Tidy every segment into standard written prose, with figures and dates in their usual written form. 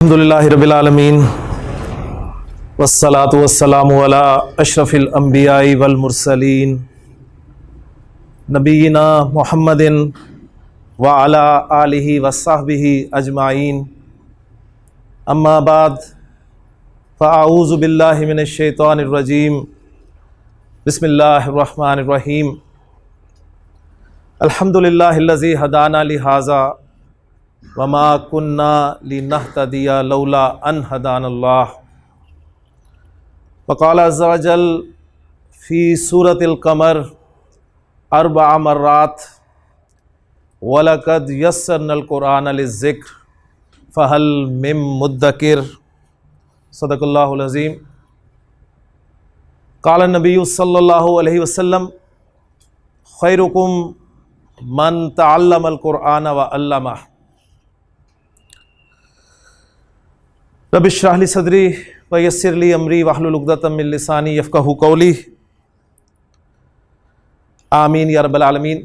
अल्हम्दुलिल्लाहि रब्बिल आलमीन वस्सलातु वस्सलामु अला अशरफिल अंबियाई वल मुरसलीन नबीना मुहम्मदिन व अला आलिहि वस्सहबिहि अजमाइन अम्मा बाद फ़अऊज़ु बिल्लाहि मिनश शैतानिर रजीम बिस्मिल्लाहिर रहमानिर रहीम अल्हम्दुलिल्लाहिल्लज़ी हदाना लिहाज़ा वमा कुन्ना लिनहतदिया लौला अन हदानल्लाह वक़ाल अज़्ज़ा वजल फ़ी सूरतिल क़मर अर्बअ मर्रात वलक़द यस्सरनल क़ुरआन लिज़्ज़िक्र फ़हल मिन मुद्दकिर सदक़ल्लाहुल अज़ीम। क़ाल नबी सल्लल्लाहु अलैहि वसल्लम खैरुकुम मन तअल्लमल क़ुरआन व अल्लमह। रब्बि इश्रह ली सदरी व यस्सिर ली अमरी वहलुल उक़दतम मिन लिसानी यफ़क़हू क़ौली। आमीन या रब्बल आलमीन।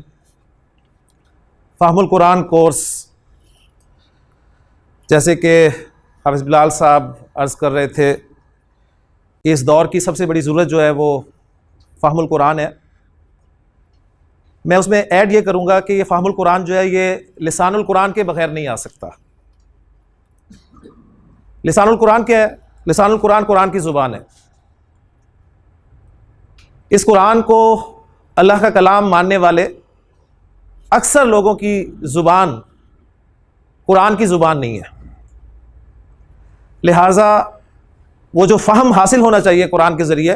फ़हमुल कुरान कोर्स, जैसे कि हाफ़िज़ बिलाल साहब अर्ज़ कर रहे थे, इस दौर की सबसे बड़ी ज़रूरत जो है वो फ़हमुल कुरान है। मैं उसमें ऐड ये करूँगा कि ये फ़हमुल कुरान जो है ये लिसानुल कुरान के बग़ैर नहीं आ सकता। लिसानुल कुरान क्या है? लिसानुल कुरान कुरान की ज़ुबान है। इस कुरान को अल्लाह का कलाम मानने वाले अक्सर लोगों की ज़ुबान कुरान की ज़ुबान नहीं है, लिहाजा वो जो फ़हम हासिल होना चाहिए कुरान के ज़रिए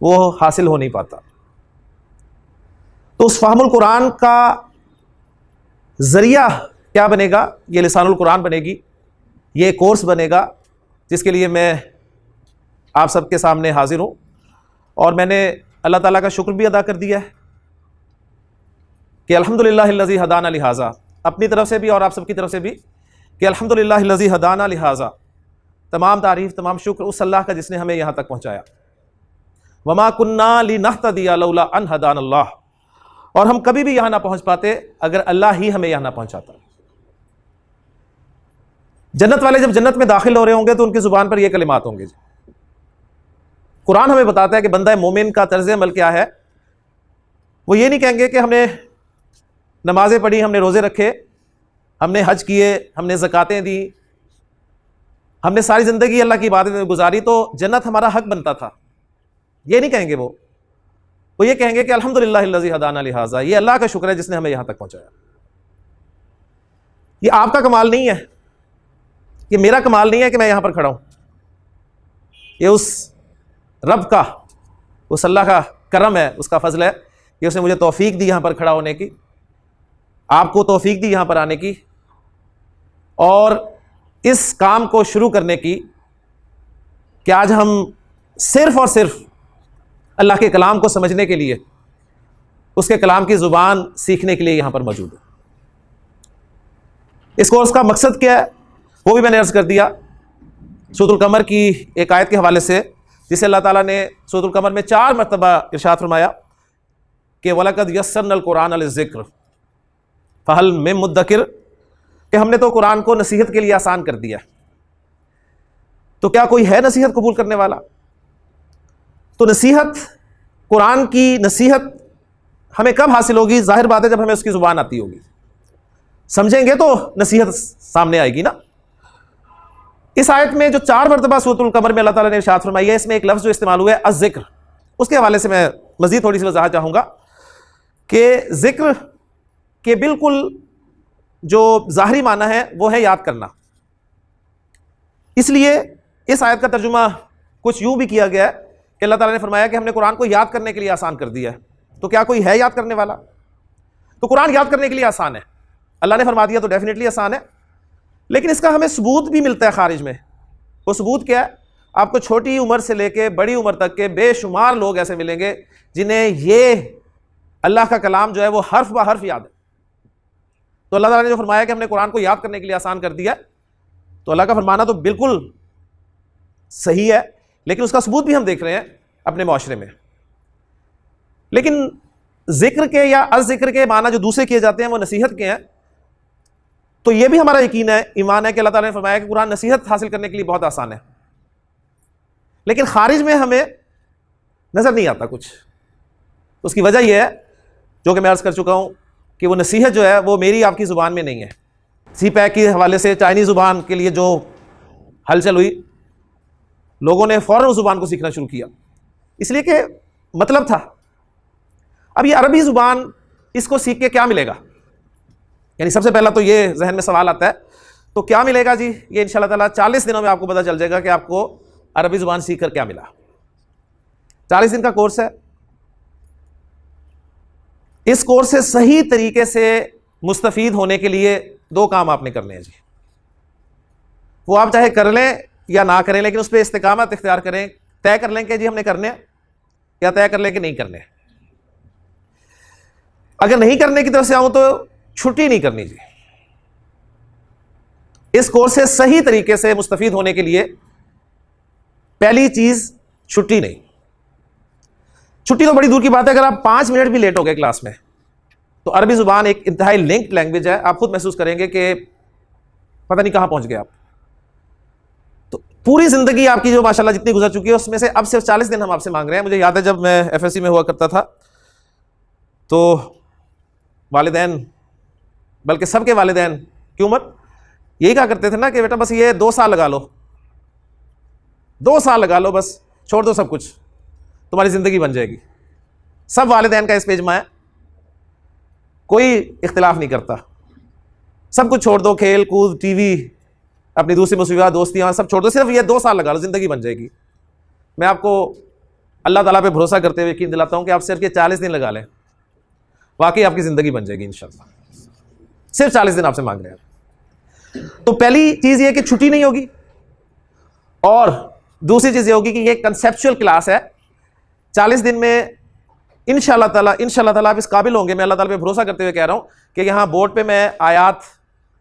वो हासिल हो नहीं पाता। तो उस फ़हमुल कुरान का ज़रिया क्या बनेगा? ये लिसानुल कुरान बनेगी, ये कोर्स बनेगा जिसके लिए मैं आप सबके सामने हाजिर हूँ। और मैंने अल्लाह ताला का शुक्र भी अदा कर दिया है कि अल्हम्दुलिल्लाहिल्लज़ी हदाना लिहाज़ा, अपनी तरफ से भी और आप सबकी तरफ से भी कि अल्हम्दुलिल्लाहिल्लज़ी हदाना लिहाज़ा, तमाम तारीफ़ तमाम शुक्र उस अल्लाह का जिसने हमें यहाँ तक पहुँचाया। वमा कुन्ना लिनहतदिया लौला अन हदानल्लाह, और हम कभी भी यहाँ ना पहुँच पाते अगर अल्लाह ही हमें यहाँ ना पहुँचाता। जन्नत वाले जब जन्नत में दाखिल हो रहे होंगे तो उनकी ज़ुबान पर ये कलिमात होंगे। कुरान हमें बताता है कि बंदा मोमिन का तर्ज़ अमल क्या है। वो ये नहीं कहेंगे कि हमने नमाज़ें पढ़ी, हमने रोज़े रखे, हमने हज किए, हमने ज़कातें दी, हमने सारी ज़िंदगी अल्लाह की इबादत में गुजारी तो जन्नत हमारा हक बनता था। ये नहीं कहेंगे वो ये कहेंगे कि अल्हम्दुलिल्लाहिल्लज़ी हदाना लिहाज़ा, ये अल्लाह का शुक्र है जिसने हमें यहाँ तक पहुँचाया। ये आपका कमाल नहीं है, ये मेरा कमाल नहीं है कि मैं यहाँ पर खड़ा हूँ, ये उस रब का, उस अल्लाह का करम है, उसका फजल है कि उसने मुझे तौफीक दी यहाँ पर खड़ा होने की, आपको तौफीक दी यहाँ पर आने की और इस काम को शुरू करने की कि आज हम सिर्फ़ और सिर्फ अल्लाह के कलाम को समझने के लिए, उसके कलाम की ज़ुबान सीखने के लिए यहाँ पर मौजूद है। इस कोर्स का मकसद क्या है वो भी मैंने अर्ज़ कर दिया सूरतुल क़मर की एक आयत के हवाले से, जिसे अल्लाह ताला ने सूरतुल क़मर में 4 मरतबा इरशाद फरमाया कि वलक़द यस्सरनल क़ुरआन लिज़्ज़िक्र फ़हल मिन मुद्दकिर, कि हमने तो कुरान को नसीहत के लिए आसान कर दिया, तो क्या कोई है नसीहत कबूल करने वाला? तो नसीहत, कुरान की नसीहत हमें कब हासिल होगी? ज़ाहिर बात है जब हमें उसकी ज़ुबान आती होगी, समझेंगे तो नसीहत सामने आएगी ना। इस आयत में जो 4 मरतबा सूरतुल क़मर में अल्लाह ताला ने इरशाद फरमाई है, इसमें एक लफ्ज़ जो इस्तेमाल हुआ है अज़्ज़िक्र, उसके हवाले से मैं मज़ीद थोड़ी सी वज़ाहत चाहूँगा कि ज़िक्र के बिल्कुल जो ज़ाहरी माना है वो है याद करना। इसलिए इस आयत का तर्जुमा कुछ यूँ भी किया गया है कि अल्लाह ताला ने फरमाया कि हमने कुरान को याद करने के लिए आसान कर दिया है, तो क्या कोई है याद करने वाला? तो कुरान याद करने के लिए आसान है, अल्लाह ने फरमा दिया तो डेफिनेटली आसान है, लेकिन इसका हमें सबूत भी मिलता है खारिज में। वो सबूत क्या है? आपको छोटी उम्र से लेके बड़ी उम्र तक के बेशुमार लोग ऐसे मिलेंगे जिन्हें ये अल्लाह का कलाम जो है वो हर्फ ब हर्फ याद है। तो अल्लाह ताला ने जो फरमाया कि हमने कुरान को याद करने के लिए आसान कर दिया, तो अल्लाह का फरमाना तो बिल्कुल सही है, लेकिन उसका सबूत भी हम देख रहे हैं अपने माशरे में। लेकिन जिक्र के या अज़ जिक्र के माना जो दूसरे किए जाते हैं वो नसीहत के हैं। तो ये भी हमारा यकीन है, ईमान है कि अल्लाह ताला ने फरमाया कि कुरान नसीहत हासिल करने के लिए बहुत आसान है, लेकिन खारिज में हमें नजर नहीं आता कुछ। उसकी वजह यह है, जो कि मैं अर्ज कर चुका हूं, कि वो नसीहत जो है वो मेरी आपकी ज़ुबान में नहीं है। सी पैक के हवाले से चाइनीज़ ज़ुबान के लिए जो हलचल हुई, लोगों ने फ़ौरन उस ज़ुबान को सीखना शुरू किया, इसलिए कि मतलब था। अब ये अरबी ज़ुबान, इसको सीख के क्या मिलेगा? यानी सबसे पहला तो ये जहन में सवाल आता है, तो क्या मिलेगा जी? ये इंशाअल्लाह ताला 40 दिनों में आपको पता चल जाएगा कि आपको अरबी ज़ुबान सीख कर क्या मिला। 40 दिन का कोर्स है। इस कोर्स से सही तरीके से मुस्तफ़ीद होने के लिए 2 काम आपने करने हैं जी। वो आप चाहे कर लें या ना करें, लेकिन उस पर इस्तिकामत इख्तियार करें। तय कर लें कि जी हमने करने हैं, या तय कर लें कि नहीं करने। अगर नहीं करने की तरफ से आऊं तो छुट्टी नहीं करनी जी। इस कोर्स से सही तरीके से मुस्तफ़ीद होने के लिए पहली चीज छुट्टी नहीं। छुट्टी तो बड़ी दूर की बात है, अगर आप 5 मिनट भी लेट हो गए क्लास में, तो अरबी जुबान एक इंतहाई लिंक्ड लैंग्वेज है। आप खुद महसूस करेंगे कि पता नहीं कहां पहुंच गए आप। तो पूरी जिंदगी आपकी जो माशाल्लाह जितनी गुजर चुकी है, उसमें से अब सिर्फ 40 दिन हम आपसे मांग रहे हैं। मुझे याद है जब मैं FSC में हुआ करता था, तो वालिदैन, बल्कि सबके वालिदैन की उम्र यही कहा करते थे ना कि बेटा बस ये 2 साल लगा लो, 2 साल लगा लो, बस छोड़ दो सब कुछ, तुम्हारी जिंदगी बन जाएगी। सब वालिदैन का इस पेज में है, कोई इख्तिलाफ नहीं करता। सब कुछ छोड़ दो, खेल कूद, टीवी, अपनी दूसरी मुसीबत, दोस्तियां, सब छोड़ दो, सिर्फ ये 2 साल लगा लो, जिंदगी बन जाएगी। मैं आपको अल्लाह ताला पे भरोसा करते हुए यकीन दिलाता हूं कि आप सिर्फ ये 40 दिन लगा लें, वाकई आपकी जिंदगी बन जाएगी इंशाल्लाह। सिर्फ 40 दिन आपसे मांग रहे हैं। तो पहली चीज ये कि छुट्टी नहीं होगी, और दूसरी चीज ये होगी कि ये कंसेप्चुअल क्लास है। 40 दिन में इंशाल्लाह ताला आप इस काबिल होंगे, मैं अल्लाह ताला पे भरोसा करते हुए कह रहा हूं कि यहां बोर्ड पे मैं आयात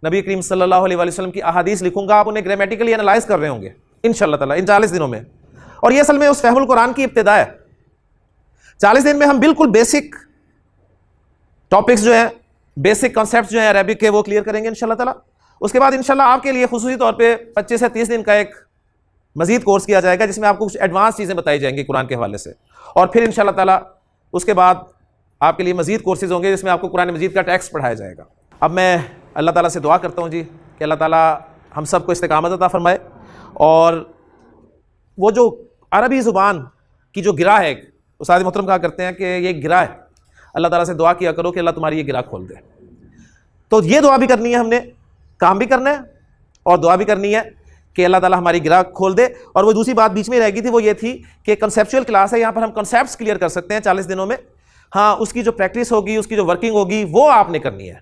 नबी करीम सल्लल्लाहु अलैहि वसल्लम की अहादीस लिखूंगा, आप उन्हें ग्रामेटिकली एनालाइज कर रहे होंगे इंशाल्लाह ताला इन 40 दिनों में। और ये असल में उस फहमुल कुरान की इब्तिदा है। 40 दिन में हम बिल्कुल बेसिक टॉपिक्स जो है, बेसिक कॉन्सेप्ट्स जो है अरबिक के, वो क्लियर करेंगे इंशाल्लाह ताला। उसके बाद इंशाल्लाह आपके लिए खुसूसी तौर पे 25 से 30 दिन का एक मजीद कोर्स किया जाएगा, जिसमें आपको कुछ एडवांस चीज़ें बताई जाएंगी कुरान के हवाले से। और फिर इंशाल्लाह ताला उसके बाद आपके लिए मजीद कोर्सेज होंगे, जिसमें आपको कुरान मजीद का टेक्स्ट पढ़ाया जाएगा। अब मैं अल्लाह ताला से दुआ करता हूँ जी कि अल्लाह ताला हम सबको इस्तिकामत अता फरमाए, और वो जो अरबी ज़ुबान की जो गिरा है, उस्ताद मोहतरम कहा करते हैं कि ये गिरा है, अल्लाह ताला से दुआ किया करो कि अल्लाह तुम्हारी ये गिरा खोल दे। तो ये दुआ भी करनी है हमने, काम भी करना है, और दुआ भी करनी है कि अल्लाह ताला हमारी गिरा खोल दे। और वो दूसरी बात बीच में रह गई थी, वो ये थी कि कंसेप्चुअल क्लास है, यहाँ पर हम कंसेप्ट्स क्लियर कर सकते हैं 40 दिनों में। हाँ, उसकी जो प्रैक्टिस होगी, उसकी जो वर्किंग होगी, वो आपने करनी है।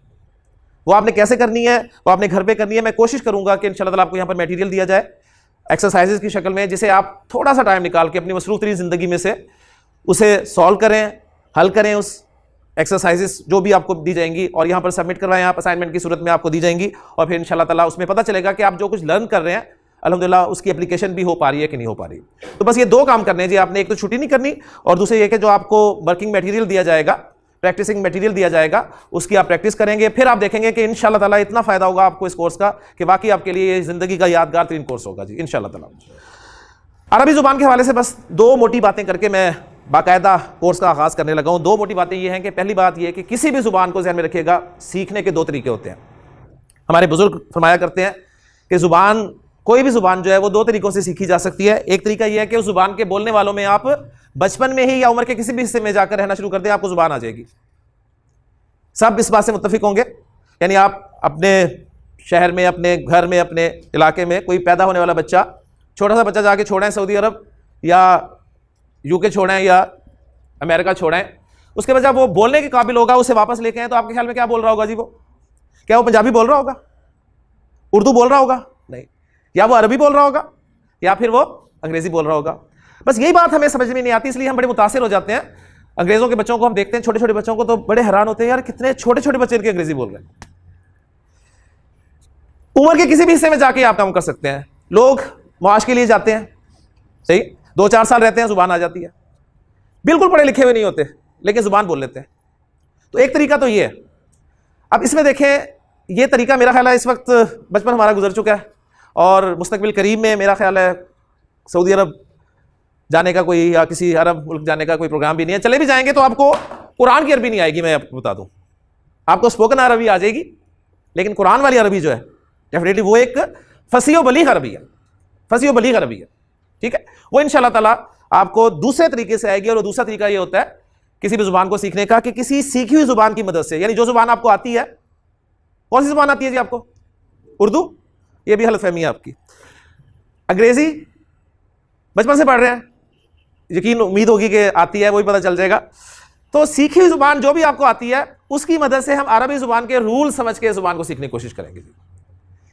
वो आपने कैसे करनी है, वो आपने घर पे करनी है। मैं कोशिश करूंगा कि इंशाल्लाह ताला आपको यहाँ पर मटेरियल दिया जाए एक्सरसाइजेज की शक्ल में, जिसे आप थोड़ा सा टाइम निकाल के अपनी मसरूफ तरीन ज़िंदगी में से उसे सॉल्व करें, हल करें उस एक्सरसाइजेस जो भी आपको दी जाएंगी, और यहाँ पर सबमिट करवाएं आप असाइनमेंट की सूरत में आपको दी जाएंगी। और फिर इंशाल्लाह ताला उसमें पता चलेगा कि आप जो कुछ लर्न कर रहे हैं अल्हम्दुलिल्लाह उसकी एप्लीकेशन भी हो पा रही है कि नहीं हो पा रही। तो बस ये 2 काम करने हैं जी आपने, एक तो छुट्टी नहीं करनी, और दूसरे ये कि जो आपको वर्किंग मटेरियल दिया जाएगा, प्रैक्टिसिंग मटेरियल दिया जाएगा, उसकी आप प्रैक्टिस करेंगे। फिर आप देखेंगे कि इंशाल्लाह ताला इतना फ़ायदा होगा आपको इस कोर्स का कि वाकई आपके लिए ये ज़िंदगी का यादगार तरीन कोर्स होगा जी इंशाल्लाह ताला। अरबी ज़ुबान के हवाले से बस 2 मोटी बातें करके मैं बाकायदा कोर्स का आगाज़ करने लगा हूँ। 2 मोटी बातें ये हैं कि पहली बात ये कि किसी भी ज़ुबान को ध्यान में रखिएगा, सीखने के 2 तरीके होते हैं। हमारे बुजुर्ग फरमाया करते हैं कि ज़ुबान, कोई भी ज़ुबान जो है वो 2 तरीक़ों से सीखी जा सकती है। एक तरीका यह है कि उस ज़ुबान के बोलने वालों में आप बचपन में ही या उम्र के किसी भी हिस्से में जाकर रहना शुरू कर दें, आपको ज़ुबान आ जाएगी। सब इस बात से मुत्तफिक होंगे। यानी आप अपने शहर में, अपने घर में, अपने इलाके में कोई पैदा होने वाला बच्चा, छोटा सा बच्चा जाके छोड़ें सऊदी अरब या UK छोड़ें या अमेरिका छोड़ें, उसके बाद जब वो बोलने के काबिल होगा, उसे वापस लेके आए, तो आपके ख्याल में क्या बोल रहा होगा जी? वो क्या वो पंजाबी बोल रहा होगा, उर्दू बोल रहा होगा? नहीं। या वो अरबी बोल रहा होगा, या फिर वो अंग्रेजी बोल रहा होगा। बस यही बात हमें समझ में नहीं आती, इसलिए हम बड़े मुतासिर हो जाते हैं। अंग्रेजों के बच्चों को हम देखते हैं, छोटे छोटे बच्चों को, तो बड़े हैरान होते हैं, यार कितने छोटे छोटे बच्चे इनके अंग्रेजी बोल रहे हैं। उम्र के किसी भी हिस्से में जाके आप काम कर सकते हैं। लोग मुआश के लिए जाते हैं, सही, 2-4 साल रहते हैं, जुबान आ जाती है। बिल्कुल पढ़े लिखे हुए नहीं होते, लेकिन जुबान बोल लेते हैं। तो एक तरीका तो ये है। अब इसमें देखें ये तरीका मेरा ख्याल है इस वक्त बचपन हमारा गुजर चुका है और मुस्तकबिल करीब में मेरा ख्याल है सऊदी अरब जाने का कोई या किसी अरब मुल्क जाने का कोई प्रोग्राम भी नहीं है। चले भी जाएंगे तो आपको कुरान की अरबी नहीं आएगी, मैं आपको बता दूं। आपको स्पोकन अरबी आ जाएगी, लेकिन कुरान वाली अरबी जो है डेफिनेटली वो एक फसी व बलीग अरबी है, फसी व बलीग अरबी है, ठीक है। वो इंशाअल्लाह ताला आपको दूसरे तरीके से आएगी। और दूसरा तरीका ये होता है किसी भी जुबान को सीखने का कि किसी सीखी हुई जुबान की मदद से, यानी जो जुबान आपको आती है, कौन सी जुबान आती है जी आपको? उर्दू, ये भी गलतफहमी है आपकी। अंग्रेजी बचपन से पढ़ रहे हैं, यकीन उम्मीद होगी कि आती है, वही पता चल जाएगा। तो सीखी हुई जुबान जो भी आपको आती है उसकी मदद से हम अरबी जुबान के रूल समझ के जुबान को सीखने की कोशिश करेंगे जी।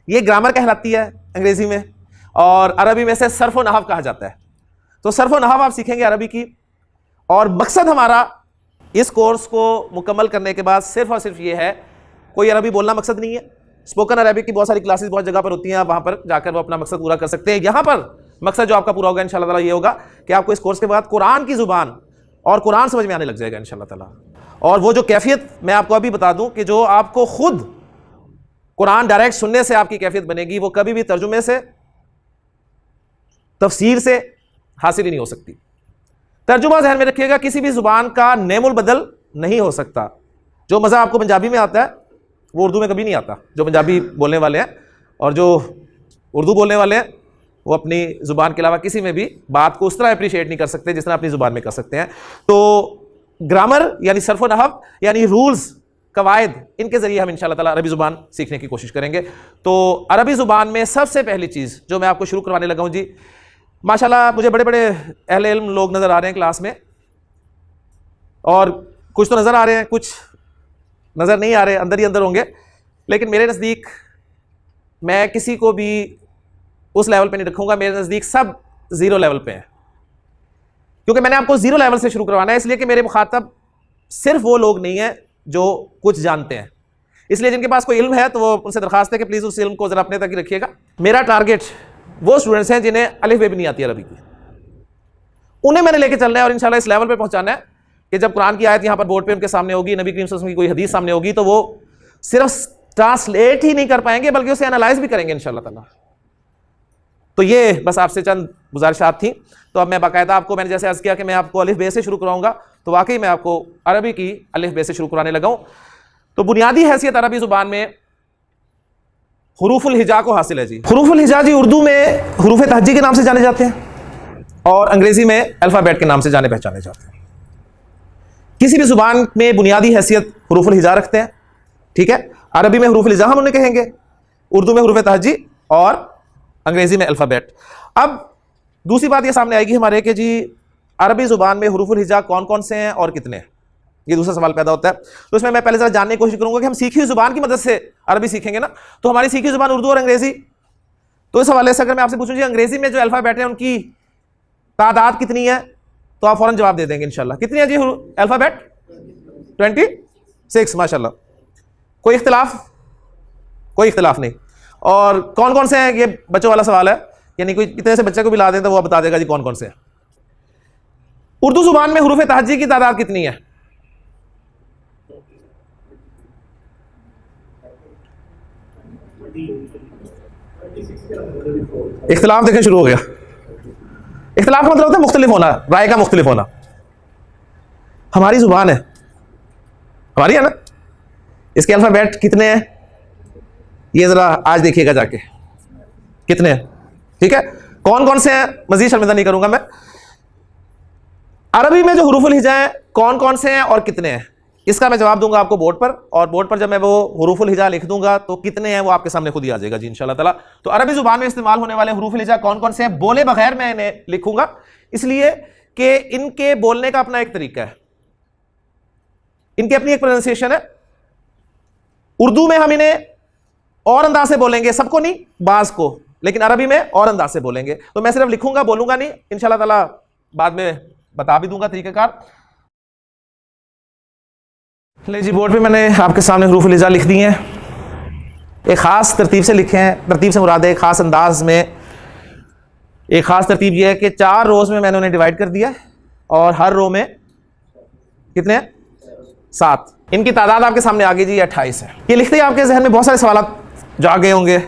ये ग्रामर कहलाती है अंग्रेजी में, और अरबी में से सर्फ व नहव कहा जाता है। तो सर्फ व नहव आप सीखेंगे अरबी की, और मकसद हमारा इस कोर्स को मुकम्मल करने के बाद सिर्फ और सिर्फ ये है, कोई अरबी बोलना मकसद नहीं है। स्पोकन अरबिक की बहुत सारी क्लासेस बहुत जगह पर होती हैं, आप वहाँ पर जाकर वो अपना मकसद पूरा कर सकते हैं। यहाँ पर मकसद जो आपका पूरा होगा इंशाअल्लाह ताला ये होगा कि आपको इस कोर्स के बाद कुरान की जुबान और कुरान समझ में आने लग जाएगा इंशाअल्लाह ताला। और वो जो कैफियत मैं आपको अभी बता दूं कि जो आपको खुद कुरान डायरेक्ट सुनने से आपकी कैफियत बनेगी, वो कभी भी तर्जुमे से, तफसीर से हासिल ही नहीं हो सकती। तर्जुमा ज़हन में रखिएगा, किसी भी जुबान का नेमुल बदल नहीं हो सकता। जो मज़ा आपको पंजाबी में आता है वो उर्दू में कभी नहीं आता। जो पंजाबी बोलने वाले हैं और जो उर्दू बोलने वाले हैं वो अपनी ज़ुबान के अलावा किसी में भी बात को उस तरह अप्रिशिएट नहीं कर सकते जिस तरह अपनी ज़ुबान में कर सकते हैं। तो ग्रामर यानी सर्फ व नहव यानी रूल्स, कवायद, इनके ज़रिए हम इंशाअल्लाह ताला अरबी ज़ुबान सीखने की कोशिश करेंगे। तो अरबी ज़ुबान में सबसे पहली चीज़ जो मैं आपको शुरू करवाने लगा हूँ जी, माशाल्लाह मुझे बड़े बड़े अहले इल्म लोग नज़र आ रहे हैं क्लास में, और कुछ तो नज़र आ रहे हैं, कुछ नज़र नहीं आ रहे, अंदर ही अंदर होंगे। लेकिन मेरे नज़दीक मैं किसी को भी उस लेवल पे नहीं रखूँगा, मेरे नज़दीक सब ज़ीरो लेवल पे हैं। क्योंकि मैंने आपको ज़ीरो लेवल से शुरू करवाना है, इसलिए कि मेरे मुखातब सिर्फ वो लोग नहीं हैं जो कुछ जानते हैं। इसलिए जिनके पास कोई इल्म है तो वो उनसे दरख्वास्त है कि प्लीज़ उस इल्म को ज़रा अपने तक ही रखिएगा। मेरा टारगेट वो स्टूडेंट्स हैं जिन्हें अलिफ बे भी नहीं आती अरबी की, उन्हें मैंने लेके चलना है और इंशाल्लाह इस लेवल पे पहुंचाना है कि जब कुरान की आयत यहाँ पर बोर्ड पे उनके सामने होगी, नबी करीम सल्लल्लाहु अलैहि वसल्लम की कोई हदीस सामने होगी, तो वो सिर्फ ट्रांसलेट ही नहीं कर पाएंगे बल्कि उसे एनालाइज भी करेंगे इंशाल्लाह ताला। तो ये बस आपसे चंद गुजारिशात थी। तो अब मैं बाकायदा आपको, मैंने जैसे अर्ज़ किया कि मैं आपको अलिफ बे से शुरू कराऊंगा, तो वाकई मैं आपको अरबी की अलिफ बे से शुरू कराने लगा हूँ। तो बुनियादी हैसियत अरबी ज़ुबान में हुरूफुल हिजा को हासिल है जी। हुरूफुल हिजा जी उर्दू में हुरूफ तहज्जी के नाम से जाने जाते हैं और अंग्रेज़ी में अल्फ़ाबेट के नाम से जाने पहचाने जाते हैं। किसी भी ज़ुबान में बुनियादी हैसियत हुरूफुल हिजा रखते हैं, ठीक है। अरबी में हुरूफुल हिजा हम उन्हें कहेंगे, उर्दू में हुरूफ तहज्जी और अंग्रेज़ी में अल्फ़ाबेट। अब दूसरी बात ये सामने आएगी हमारे कि जी अरबी ज़ुबान में हुरूफुल हिजा कौन कौन से हैं और कितने हैं, ये दूसरा सवाल पैदा होता है। तो इसमें मैं पहले ज़रा जानने की कोशिश करूँगा कि हम सीखी हुई ज़ुबान की मदद से अरबी सीखेंगे ना, तो हमारी सीखी ज़ुबान उर्दू और अंग्रेज़ी। तो इस हवाले से अगर मैं आपसे पूछूँ जी अंग्रेज़ी में जो अल्फ़ाबेट हैं उनकी तादाद कितनी है, तो आप फ़ौरन जवाब दे देंगे इंशाल्लाह। कितनी है जी अल्फ़ाबेट? 26 माशाल्लाह। कोई इख्तिलाफ? कोई इख्तिलाफ नहीं। और कौन कौन से हैं, ये बच्चों वाला सवाल है, यानी कोई कितने से बच्चे को भी ला दें तो वो बता देगा जी कौन कौन से हैं। उर्दू ज़ुबान में हुरूफ तहज्जी की तादाद कितनी है? इख्तिलाफ देखें शुरू हो गया। इख्तिलाफ का मतलब होता है मुख्तलिफ होना, राय का मुख्तलिफ होना। हमारी ज़ुबान है, हमारी है ना, इसके अल्फ़ाबेट कितने हैं ये ज़रा आज देखिएगा जाके, कितने हैं, ठीक है। कौन कौन से हैं मज़ीद शर्मिंदा नहीं करूँगा मैं। अरबी में जो हुरूफुल हिजा हैं कौन कौन से हैं और कितने हैं, इसका मैं जवाब दूंगा आपको बोर्ड पर, और बोर्ड पर जब मैं वो हुरूफुल हिजा लिख दूंगा तो कितने हैं वो आपके सामने खुद ही आ जाएगा जी इंशाल्लाह ताला। तो अरबी ज़ुबान में इस्तेमाल होने वाले हुरूफुल हिजा कौन कौन से हैं बोले बगैर मैं इन्हें लिखूंगा, इसलिए कि इनके बोलने का अपना एक तरीका है, इनकी अपनी एक प्रोनाउंसिएशन है। उर्दू में हम इन्हें और अंदाज से बोलेंगे, सबको नहीं, बाज को, लेकिन अरबी में और अंदाज से बोलेंगे। तो मैं सिर्फ लिखूंगा, बोलूंगा नहीं, इंशाल्लाह ताला बाद में बता भी दूंगा तरीक़ाकार। ले जी बोर्ड पे मैंने आपके सामने हुरूफुल हिजा लिख दी हैं, एक ख़ास तरतीब से लिखे हैं। तरतीब से मुराद है एक ख़ास अंदाज में, एक ख़ास तरतीब यह है कि 4 रोज़ में मैंने उन्हें डिवाइड कर दिया और हर रो में कितने हैं 7, इनकी तादाद आपके सामने आ गई जी 28 है। ये लिखते ही आपके जहन में बहुत सारे सवाल जा गए होंगे,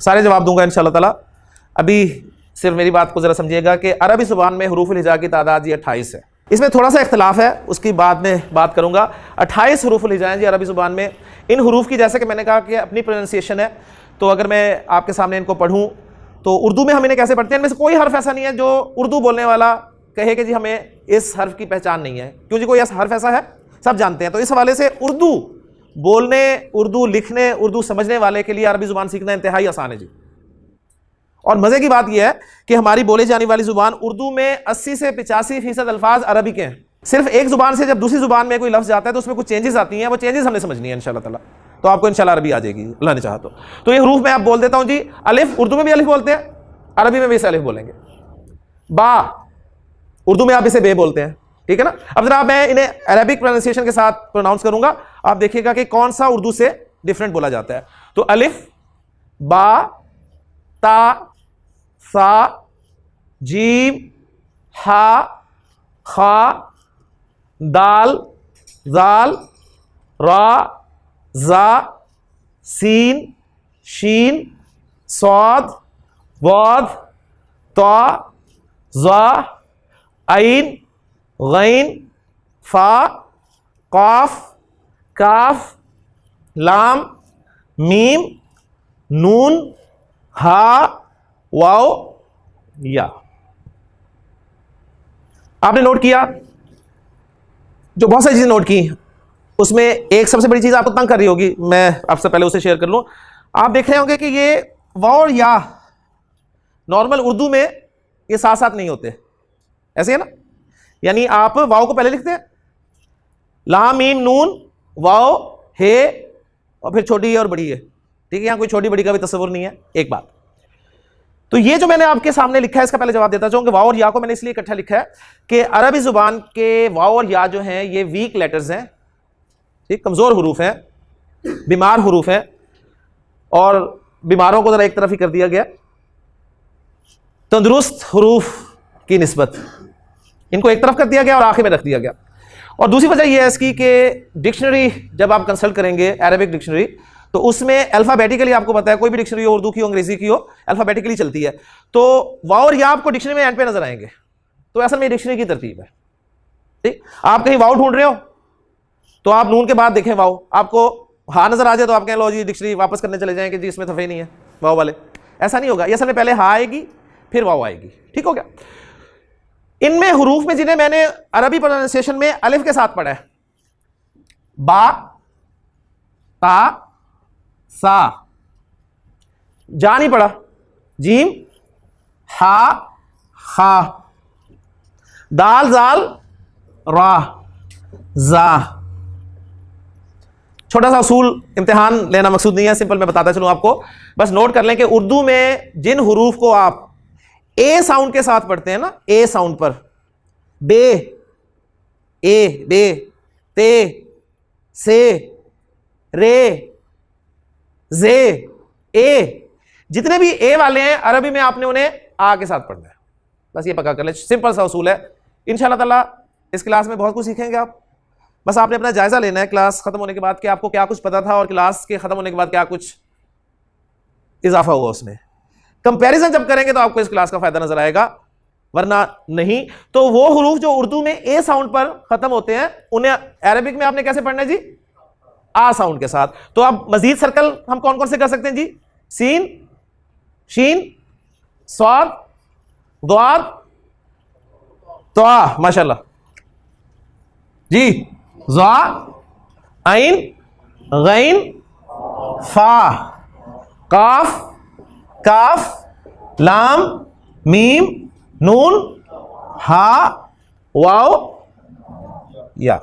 सारे जवाब दूंगा इंशाल्लाह ताला। अभी सिर्फ मेरी बात को जरा समझिएगा कि अरबी ज़ुबान में हुरूफ हिजा की तादाद जी 28 है। इसमें थोड़ा सा इख्तलाफ है, उसकी बाद में बात करूंगा। 28 हुरूफ हिजा हैं जी अरबी ज़ुबान में। इन हुरूफ की जैसे कि मैंने कहा कि अपनी प्रोनाउंसिएशन है, तो अगर मैं आपके सामने इनको पढ़ूँ तो उर्दू में हम इन्हें कैसे पढ़ते हैं, इनमें से कोई हर्फ ऐसा नहीं है जो उर्दू बोलने वाला कहे कि जी हमें इस हर्फ की पहचान नहीं है। क्यों जी, कोई ऐसा हर्फ ऐसा है, सब जानते हैं। तो इस हवाले से उर्दू बोलने, उर्दू लिखने, उर्दू समझने वाले के लिए अरबी ज़ुबान सीखना इंतहाई आसान है जी। और मज़े की बात यह है कि हमारी बोली जाने वाली ज़ुबान उर्दू में 80 से 85% अल्फाज अरबी के हैं। सिर्फ एक ज़ुबान से जब दूसरी ज़ुबान में कोई लफ्ज़ जाता है तो उसमें कुछ चेंजेस आती हैं, वो चेंजेस हमने समझनी है इंशाल्लाह ताला। तो आपको इंशाल्लाह अरबी आ जाएगी अल्लाह ने चाहा तो ये हरूफ मैं आप बोल देता हूँ जी। अलिफ उर्दू में भी अलिफ बोलते हैं, अरबी में भी इसे अलिफ बोलेंगे। बा उर्दू में आप इसे बे बोलते हैं, ठीक है ना। अब जरा मैं इन्हें अरबिक प्रोनाउंसिएशन के साथ प्रोनाउंस करूंगा, आप देखिएगा कि कौन सा उर्दू से डिफरेंट बोला जाता है। तो अलिफ, बा, ता, सा, जीम, हा, खा, दाल, जाल, रा, जा, सीन, शीन, सौद, वाद, ता, ज़ा, आइन, गैन, फा, काफ, काफ, लाम, मीम, नून, हा, वाओ, या। आपने नोट किया, जो बहुत सारी चीजें नोट की, उसमें एक सबसे बड़ी चीज आपको तंग कर रही होगी, मैं आपसे पहले उसे शेयर कर लूं। आप देख रहे होंगे कि ये वाओ और या नॉर्मल उर्दू में ये साथ साथ नहीं होते, ऐसे है ना। यानी आप वाओ को पहले लिखते हैं, ला मीम नून वाओ हे, और फिर छोटी और बड़ी है, ठीक है। यहां कोई छोटी बड़ी का भी तस्वुर नहीं है। एक बात तो ये जो मैंने आपके सामने लिखा है, इसका पहले जवाब देता चाहूँ कि वाओ और या को मैंने इसलिए इकट्ठा लिखा है कि अरबी जुबान के वाओ और या जो हैं ये वीक लेटर्स हैं, ठीक, कमजोर हुरूफ हैं, बीमार हुरूफ हैं। और बीमारों को जरा एक तरफ ही कर दिया गया, तंदुरुस्त हुरूफ की निस्बत इनको एक तरफ कर दिया गया और आखिर में रख दिया गया। और दूसरी वजह यह है इसकी कि डिक्शनरी जब आप कंसल्ट करेंगे अरेबिक डिक्शनरी, तो उसमें अल्फाबेटिकली आपको पता है कोई भी डिक्शनरी हो, उर्दू की हो, अंग्रेजी की हो, अल्फाबेटिकली चलती है। तो वाओ और या आपको डिक्शनरी में एंड पे नजर आएंगे। तो असल में डिक्शनरी की तरतीब है, ठीक। आप कहीं वाओ ढूंढ रहे हो तो आप नून के बाद देखें वाओ, आपको हा नजर आ जाए तो आप कहें लो जी डिक्शनरी वापस करने चले जाएं कि जी इसमें तफे नहीं है वाओ वाले। ऐसा नहीं होगा, ये असल में पहले हा आएगी फिर वाओ आएगी, ठीक हो गया। इनमें हुरूफ में जिन्हें मैंने अरबी प्रोनाउंसिएशन में अलिफ के साथ पढ़ा है, बा, ता, सा, जा नहीं पढ़ा, जीम, हा, खा, दाल, जाल, रा, जा। छोटा सा उसूल, इम्तिहान लेना मकसूद नहीं है, सिंपल मैं बताता चलूं आपको। बस नोट कर लें कि उर्दू में जिन हुरूफ को आप ए साउंड के साथ पढ़ते हैं ना, ए साउंड पर, बे, ए, बे, ते, से, रे, जे, ए, जितने भी ए वाले हैं अरबी में आपने उन्हें आ के साथ पढ़ना है। बस ये पक्का कर ले, सिंपल सा उसूल है। इंशाल्लाह ताला इस क्लास में बहुत कुछ सीखेंगे आप। बस आपने अपना जायजा लेना है क्लास खत्म होने के बाद कि आपको क्या कुछ पता था और क्लास के खत्म होने के बाद क्या कुछ इजाफा हुआ उसमें। कंपैरिजन जब करेंगे तो आपको इस क्लास का फायदा नजर आएगा, वरना नहीं। तो वो हुरूफ जो उर्दू में ए साउंड पर खत्म होते हैं उन्हें अरबिक में आपने कैसे पढ़ना है जी, आ साउंड के साथ। तो अब मजीद सर्कल हम कौन कौन से कर सकते हैं जी, सीन, शीन, स्वाद, द्वाद, त्वा, माशाल्लाह जी, ज़ा, आइन, गैन, फा, काफ, काफ, लाम, मीम, नून, हा, वाओ, या।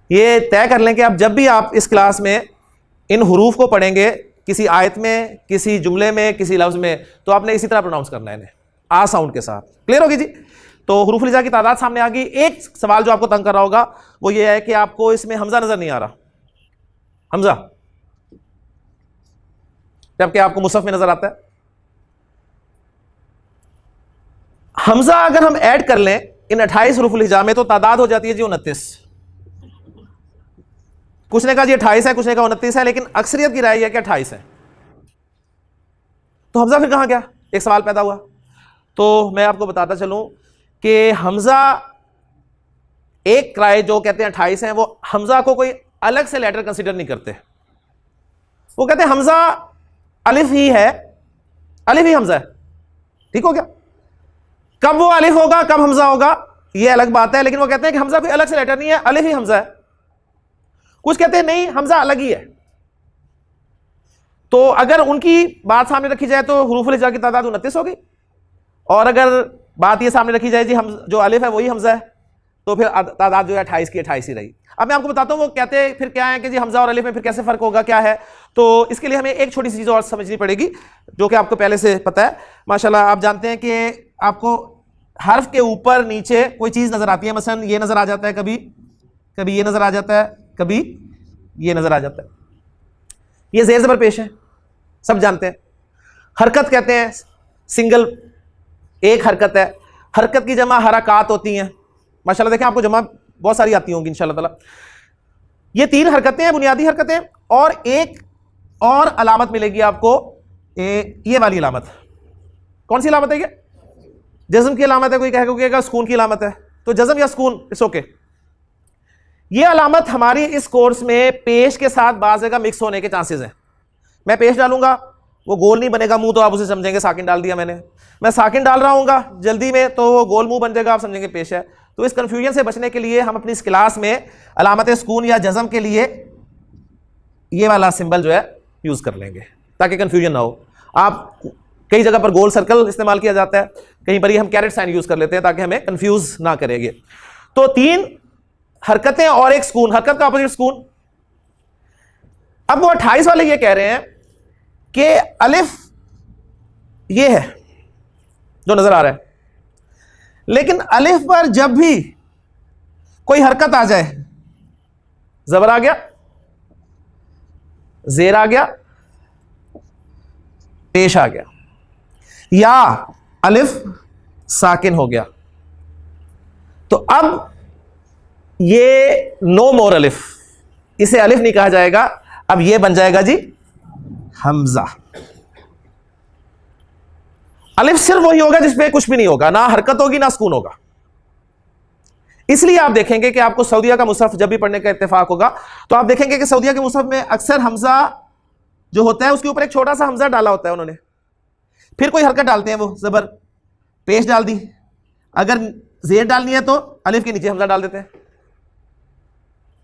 ये तय कर लें कि आप जब भी आप इस क्लास में इन हुरूफ को पढ़ेंगे, किसी आयत में, किसी जुमले में, किसी लफ्ज़ में, तो आपने इसी तरह प्रोनाउंस करना है इन्हें आ साउंड के साथ। क्लियर होगी जी। तो हुरूफ हिजा की तादाद सामने आ गई। एक सवाल जो आपको तंग कर रहा होगा वो ये है कि आपको इसमें हमजा नजर नहीं आ रहा, हमजा, जबकि आपको मुसहफ में नजर आता है। हमजा अगर हम ऐड कर लें इन 28 हुरूफ हिजा में तो तादाद हो जाती है जी 29। कुछ ने कहा जी 28 है, कुछ ने कहा 29 है, लेकिन अक्सरियत की राय है कि 28 है। तो हमजा फिर कहां गया, एक सवाल पैदा हुआ। तो मैं आपको बताता चलूं कि हमजा, एक राय जो कहते हैं 28 है, वो हमजा को कोई अलग से लेटर कंसीडर नहीं करते। वो कहते हैं हमजा अलिफ ही है, अलिफ ही हमजा है। ठीक हो गया। कब वो अलिफ होगा, कब हमजा होगा, ये अलग बात है, लेकिन वो कहते हैं कि हमजा कोई अलग से लेटर नहीं है, अलिफ ही हमजा है। कुछ कहते हैं नहीं, हमजा अलग ही है। तो अगर उनकी बात सामने रखी जाए तो हुरूफ हिजा की तादाद 29 होगी, और अगर बात ये सामने रखी जाए जी हम जो अलिफ है वही हमजा है, तो फिर तादाद जो है 28 की 28 ही रही। अब मैं आपको बताता हूं वो कहते हैं फिर क्या है कि जी हमजा और अलिफ में फिर कैसे फर्क होगा, क्या है। तो इसके लिए हमें एक छोटी सी चीज और समझनी पड़ेगी, जो कि आपको पहले से पता है माशाल्लाह। आप जानते हैं कि आपको हर्फ के ऊपर नीचे कोई चीज नजर आती है, मसलन ये नजर आ जाता है, कभी कभी ये नजर आ जाता है, कभी ये नजर आ जाता है। ये ज़ेर ज़बर पेश है, सब जानते हैं। हरकत कहते हैं, सिंगल एक हरकत है। हरकत की जमा हरकात होती हैं। माशाल्लाह देखें आपको जमा बहुत सारी आती होंगी इंशाल्लाह ताला। ये 3 हरकतें हैं, बुनियादी हरकतें, और एक और अलामत मिलेगी आपको, ये वाली अलामत। कौन सी अलामत है ये? जज़म की अलामत है। कोई कहेगा सुकून की अलामत है, तो जज़म या सुकून इट्स ओके। ये अलामत हमारी इस कोर्स में पेश के साथ बाज़ जगह मिक्स होने के चांसेस हैं। मैं पेश डालूंगा, वो गोल नहीं बनेगा मुंह, तो आप उसे समझेंगे साकिन डाल दिया मैंने। मैं साकिन डाल रहा हूँगा जल्दी में, तो वो गोल मुंह बन जाएगा, आप समझेंगे पेश है। तो इस कन्फ्यूजन से बचने के लिए हम अपनी इस क्लास में अलामत सुकून या जज़म के लिए ये वाला सिंबल जो है यूज़ कर लेंगे, ताकि कन्फ्यूजन ना हो। आप कई जगह पर गोल सर्कल इस्तेमाल किया जाता है, कहीं पर ही हम कैरेट साइन यूज़ कर लेते हैं ताकि हमें कन्फ्यूज ना करेंगे। तो 3 हरकतें और एक सुकून, हरकत का अपोजिट सुकून। अब वो 28 वाले ये कह रहे हैं कि अलिफ ये है जो नजर आ रहा है, लेकिन अलिफ पर जब भी कोई हरकत आ जाए, जबर आ गया, जेर आ गया, पेश आ गया, या अलिफ साकिन हो गया, तो अब ये नो मोर अलिफ, इसे अलिफ नहीं कहा जाएगा, अब ये बन जाएगा जी हमजा। अलिफ सिर्फ वही होगा जिसमें कुछ भी नहीं होगा, ना हरकत होगी ना सुकून होगा। इसलिए आप देखेंगे कि आपको सऊदिया का मुसहफ जब भी पढ़ने का इत्तेफाक होगा, तो आप देखेंगे कि सऊदिया के मुसहफ में अक्सर हमजा जो होता है उसके ऊपर एक छोटा सा हमजा डाला होता है उन्होंने, फिर कोई हरकत डालते हैं, वो जबर पेश डाल दी, अगर जेर डालनी है तो अलिफ के नीचे हमजा डाल देते हैं।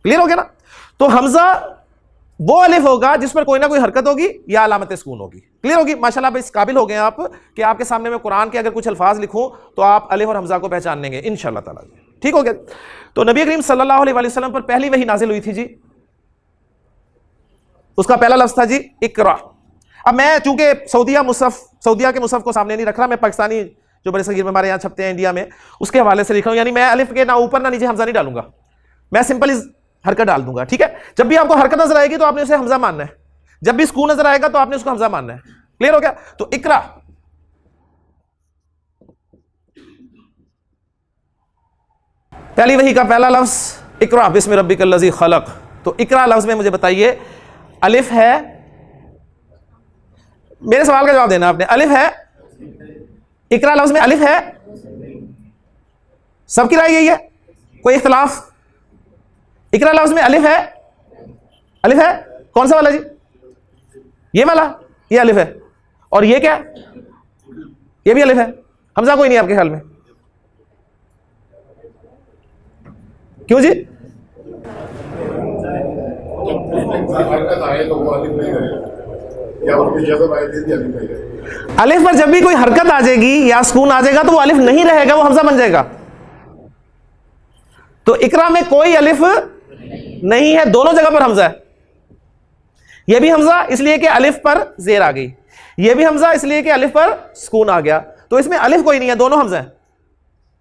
क्लियर हो गया ना? तो हमजा वो अलिफ होगा जिस पर कोई ना कोई हरकत होगी या अलामत सुकून होगी। क्लियर होगी? माशाल्लाह आप इस काबिल हो गए आप कि आपके सामने मैं कुरान के अगर कुछ अल्फाज लिखूं तो आप अलिफ और हमजा को पहचान लेंगे इंशाअल्लाह ताला। ठीक हो गया? तो नबी करीम सल्लल्लाहु अलैहि वसल्लम पर पहली वही नाजिल हुई थी जी, उसका पहला लफ्ज था जी इकरा। अब मैं चूंकि सऊदिया के मुसहफ को सामने नहीं रख रहा, मैं पाकिस्तानी जो बड़े सगीर में हमारे यहाँ छपते हैं इंडिया में, उसके हवाले से लिख रहा हूं। यानी मैं अलिफ के ना ऊपर ना नीचे हमजा नहीं डालूंगा, मैं सिंपल इस हरकत डाल दूंगा। ठीक है? जब भी आपको हरकत नजर आएगी तो आपने उसे हमजा मानना है, जब भी सुकून नजर आएगा तो आपने उसको हमजा मानना है। क्लियर हो गया? तो इकरा, पहली वही का पहला लफ्ज इकरा बिस्मि रब्बिकल लज़ी खलक। तो इकरा लफ्ज में मुझे बताइए अलिफ है, मेरे सवाल का जवाब देना आपने, अलिफ है? इकरा लफ्ज में अलिफ है? सबकी राय यही है, कोई इख्तिलाफ? इकरा लफ्ज में अलिफ है? अलिफ है? कौन सा वाला जी? ये वाला, ये अलिफ है। और ये क्या? ये भी अलिफ है। हमजा कोई नहीं आपके ख्याल में? क्यों जी? अलिफ पर जब भी कोई हरकत आ जाएगी या सुकून आ जाएगा तो वो अलिफ नहीं रहेगा, वो हमजा बन जाएगा। तो इकरा में कोई अलिफ नहीं है, दोनों जगह पर हमजा है। यह भी हमजा इसलिए कि अलिफ पर जेर आ गई, यह भी हमजा इसलिए कि अलिफ पर सुकून आ गया, तो इसमें अलिफ कोई नहीं है, दोनों हमजा है।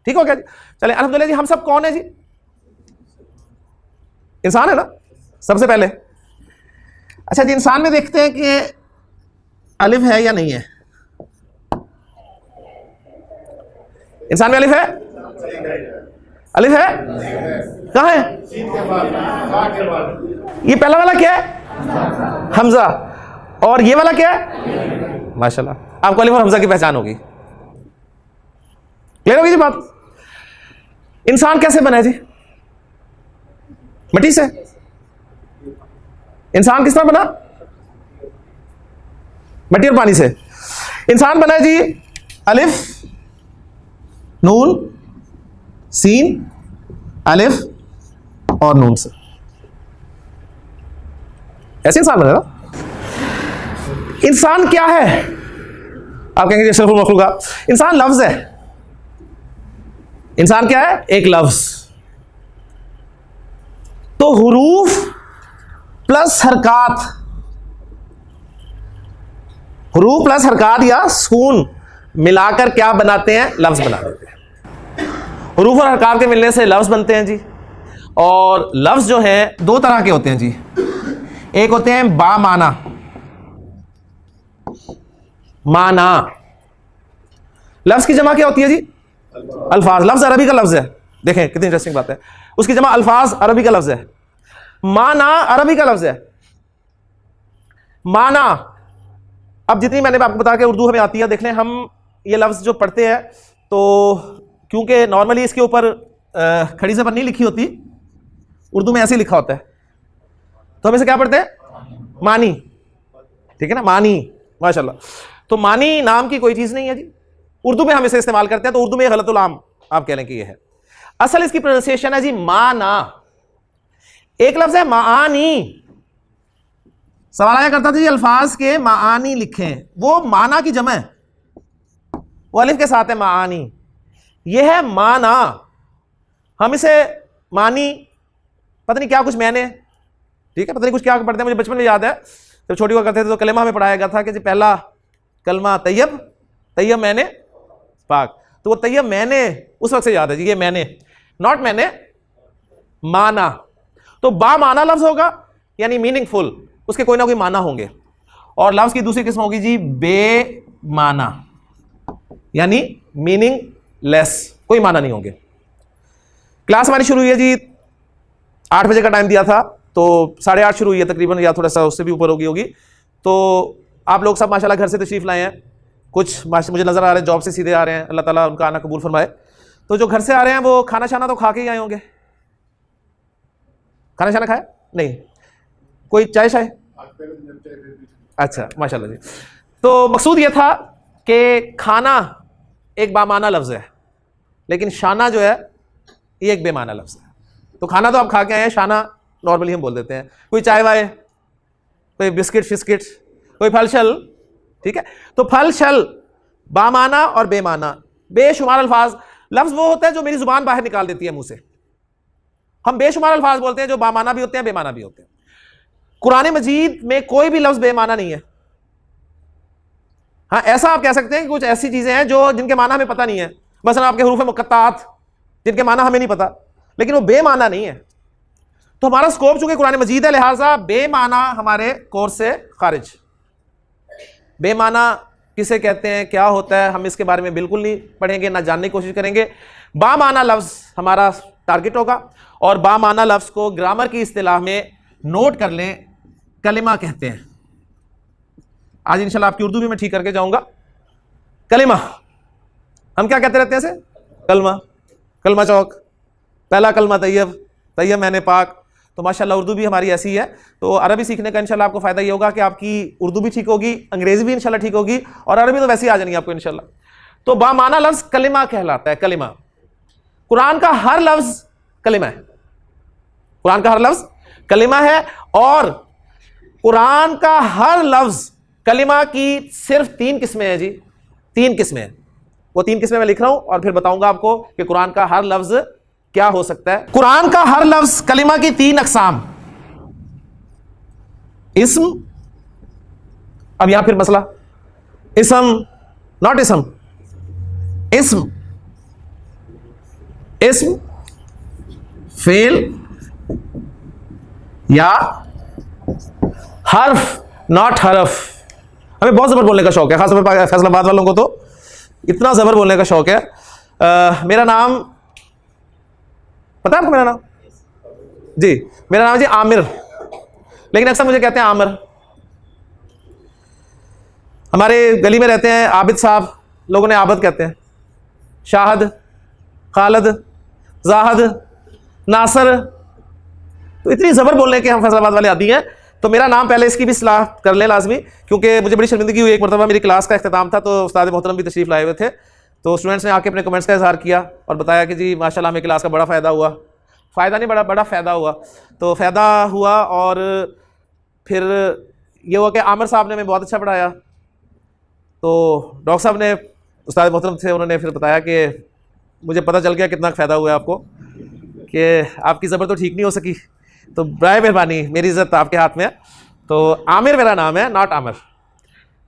ठीक हो गया जी? चले अल्हम्दुलिल्लाह जी। हम सब कौन है जी? इंसान है ना सबसे पहले। अच्छा जी, इंसान में देखते हैं कि अलिफ है या नहीं है। इंसान में अलिफ है? अलिफ है? कहां है? ये पहला वाला क्या है? हमजा। और ये वाला क्या है? माशाल्लाह, आपको अलिफ और हमजा की पहचान होगी। क्लियर होगी जी बात? इंसान कैसे बना है जी? मिट्टी से। इंसान किस तरह बना? मिट्टी और पानी से। इंसान बना है जी अलिफ नून सीन अलिफ और नून से, ऐसे इंसान बना ना। इंसान क्या है? आप कहेंगे अशरफुल मखलूक। इंसान लफ्ज है। इंसान क्या है? एक लफ्ज। तो हुरूफ प्लस हरकात, हुरूफ प्लस हरकात या सुकून मिलाकर क्या बनाते हैं? लफ्ज बना देते हैं। हुरूफ और हरकात के मिलने से लफ्ज बनते हैं जी। और लफ्ज जो हैं दो तरह के होते हैं जी। एक होते हैं बामाना, माना। लफ्ज की जमा क्या होती है जी? अल्फाज। लफ्ज अरबी का लफ्ज है। देखें कितनी इंटरेस्टिंग बात है, उसकी जमा अल्फाज अरबी का लफ्ज है। माना अरबी का लफ्ज है। माना, अब जितनी मैंने आपको बता के उर्दू हमें आती है, देख लें हम ये लफ्ज जो पढ़ते हैं तो क्योंकि नॉर्मली इसके ऊपर खड़ी ज़बर नहीं लिखी होती, उर्दू में ऐसे लिखा होता है, तो हम इसे क्या पढ़ते हैं? मानी। ठीक है ना, मानी। माशाल्लाह। तो मानी नाम की कोई चीज नहीं है जी, उर्दू में हम इसे इस्तेमाल करते हैं, तो उर्दू में गलतुल आम आप कह लें कि ये है। असल इसकी प्रोनाउंसिएशन है जी माना। एक लफ्ज है मानी। सवाल आया करता था जी अल्फाज के मानी लिखें, वो माना की जमा है, वो अलिफ के साथ है मानी। ये है माना। हम इसे मानी पता नहीं क्या कुछ मैंने, ठीक है, पता नहीं कुछ क्या पढ़ते हैं। मुझे बचपन में याद है जब छोटी हुआ करते थे तो कलेमा में पढ़ाया गया था कि जी पहला कलमा तैयब, तैयब मैंने पाक। तो वो तैयब मैंने उस वक्त से याद है जी, ये मैंने, नॉट मैंने, माना। तो बा माना लफ्ज होगा यानी मीनिंगफुल, उसके कोई ना कोई माना होंगे। और लफ्ज की दूसरी किस्म होगी जी बे माना, यानी मीनिंग लेस, कोई माना नहीं होंगे। क्लास हमारी शुरू हुई है जी 8 बजे का टाइम दिया था, तो 8:30 शुरू हुई है तकरीबन, या थोड़ा सा उससे भी ऊपर होगी। तो आप लोग सब माशाल्लाह घर से तशरीफ लाए हैं, कुछ मुझे नजर आ रहे हैं जॉब से सीधे आ रहे हैं, अल्लाह ताला उनका आना कबूल फरमाए। तो जो घर से आ रहे हैं वो खाना शाना तो खा के ही आए होंगे। खाना शाना खाया नहीं? कोई चाय शाय? अच्छा माशाल्लाह जी। तो मकसूद ये था कि खाना एक बामाना लफ्ज है, लेकिन शाना जो है ये एक बेमाना लफ्ज है। तो खाना तो आप खा के आए हैं, शाना नॉर्मली हम बोल देते हैं। कोई चाय वाय, कोई बिस्किट फिस्किट, कोई फल शल, ठीक है। तो फल शल बामाना और बेमाना, बेशुमार अल्फाज। लफ्ज वो होता है जो मेरी जुबान बाहर निकाल देती है मुंह से। हम बेशुमार अल्फाज बोलते हैं जो बामाना भी होते हैं बेमाना भी होते हैं। कुरान मजीद में कोई भी लफ्ज बेमाना नहीं है। हाँ, ऐसा आप कह सकते हैं कि कुछ ऐसी चीजें हैं जो जिनके माना हमें पता नहीं है, मसलन आपके हुरूफ मुक़त्तात जिनके माना हमें नहीं पता, लेकिन वो बेमाना नहीं है। तो हमारा स्कोप चूंकि कुरान मजीद है, लिहाजा बेमाना हमारे कोर्स से खारिज। बेमाना किसे कहते हैं, क्या होता है, हम इसके बारे में बिल्कुल नहीं पढ़ेंगे, ना जानने की कोशिश करेंगे। बामाना लफ्ज हमारा टारगेट होगा, और बामाना लफ्ज को ग्रामर की इस्तिलाह में नोट कर लें, कलिमा कहते हैं। आज इंशाल्लाह आपकी उर्दू भी मैं ठीक करके जाऊंगा। कलिमा हम क्या कहते रहते हैं इसे? कलमा, कलमा चौक, पहला कलमा तैयब, तैयब मैंने पाक। तो माशाल्लाह उर्दू भी हमारी ऐसी है। तो अरबी सीखने का इंशाल्लाह आपको फायदा ये होगा कि आपकी उर्दू भी ठीक होगी, अंग्रेजी भी इंशाल्लाह ठीक होगी, और अरबी तो वैसे ही आ जाएंगी आपको इंशाल्लाह। तो बामाना लफ्ज कलिमा कहलाता है। कलिमा, कुरान का हर लफ्ज कलिमा है। कुरान का हर लफ्ज कलिमा है, और कुरान का हर लफ्ज कलिमा की सिर्फ 3 किस्में हैं जी, 3 किस्में हैं। वो 3 किस्में मैं लिख रहा हूं और फिर बताऊंगा आपको कि कुरान का हर लफ्ज क्या हो सकता है। कुरान का हर लफ्ज कलिमा की 3 अकसाम। इस्म, अब यहां फिर मसला, इस्म नॉट इस्म, इस्म, इस्म फेल या हर्फ नॉट हरफ। हमें बहुत जबर बोलने का शौक है, खासतौर पर फैसलाबाद वालों को तो इतना जबर बोलने का शौक है। मेरा नाम पता है आपको? मेरा नाम जी, मेरा नाम जी आमिर, लेकिन अक्सर मुझे कहते हैं आमिर। हमारे गली में रहते हैं आबिद साहब, लोगों ने आबिद कहते हैं। शाहिद, खालिद, जाहिद, नासर, तो इतनी ज़बर बोलने के हम फैसलाबाद वाले आदि हैं। तो मेरा नाम पहले इसकी भी सलाह कर लें लाजमी, क्योंकि मुझे बड़ी शर्मिंदगी हुई। एक मरतबा मेरी क्लास का इख्तिताम था, तो उस्ताद मोहतरम भी तशरीफ़ लाए हुए थे, तो स्टूडेंट्स ने आके अपने कमेंट्स का इजहार किया और बताया कि जी माशाल्लाह हमें क्लास का बड़ा फ़ायदा हुआ। फ़ायदा नहीं, बड़ा फ़ायदा हुआ। तो फ़ायदा हुआ और फिर ये हुआ कि आमिर साहब ने हमें बहुत अच्छा पढ़ाया। तो डॉक्टर साहब ने, उस्ताद मोहतरम थे, उन्होंने फिर बताया कि मुझे पता चल गया कितना फ़ायदा हुआ है आपको, कि आपकी ज़बर तो ठीक नहीं हो सकी, तो बराए मेहरबानी मेरी इज़्ज़त आपके हाथ में है। तो आमिर मेरा नाम है, नॉट आमिर।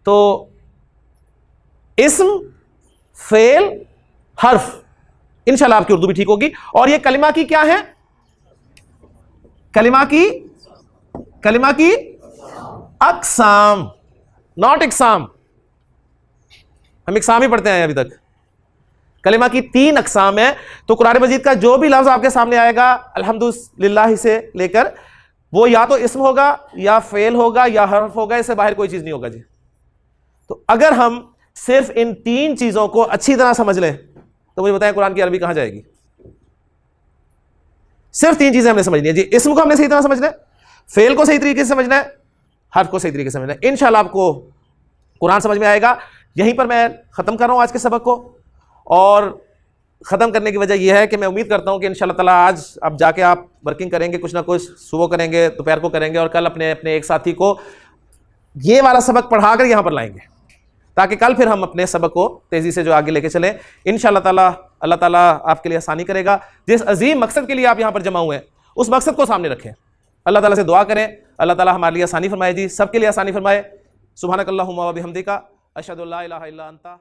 तो इस्म, फेल, हर्फ, इंशाल्लाह आपकी उर्दू भी ठीक होगी। और ये कलिमा की क्या है? कलिमा की अक़साम, नॉट इक़साम। हम इक़साम ही पढ़ते हैं अभी तक। कलिमा की 3 अक़साम है। तो कुरान मजीद का जो भी लफ्ज़ आपके सामने आएगा अल्हम्दुलिल्लाह से लेकर, वो या तो इस्म होगा, या फेल होगा, या हर्फ होगा, इससे बाहर कोई चीज़ नहीं होगा जी। तो अगर हम सिर्फ इन 3 चीज़ों को अच्छी तरह समझ लें, तो मुझे बताएं कुरान की अरबी कहाँ जाएगी? सिर्फ 3 चीज़ें हमने समझनी है जी। इस्म को हमने सही तरह समझना है, फेल को सही तरीके से समझना है, हर्फ को सही तरीके से समझना है। इंशाल्लाह आपको कुरान समझ में आएगा। यहीं पर मैं ख़त्म कर रहा हूँ आज के सबक को। और ख़त्म करने की वजह यह है कि मैं उम्मीद करता हूँ कि इंशाल्लाह ताला आज अब जाके आप वर्किंग करेंगे, कुछ ना कुछ सुबह करेंगे, दोपहर को करेंगे, और कल अपने एक साथी को ये वाला सबक पढ़ाकर यहाँ पर लाएंगे, ताकि कल फिर हम अपने सबक को तेज़ी से जो आगे लेके चलें। इंशाल्लाह ताला अल्लाह ताला आपके लिए आसानी करेगा। जिस अजीम मकसद के लिए आप यहाँ पर जमा हुए हैं, उस मकसद को सामने रखें। अल्लाह ताला से दुआ करें, अल्लाह ताला हमारे लिए आसानी फरमाए जी, सबके लिए आसानी फरमाए। सुब्हानकल्लाहुम्मा व बिहम्दिका, अशहदु अल्ला इलाहा इल्ला अंता।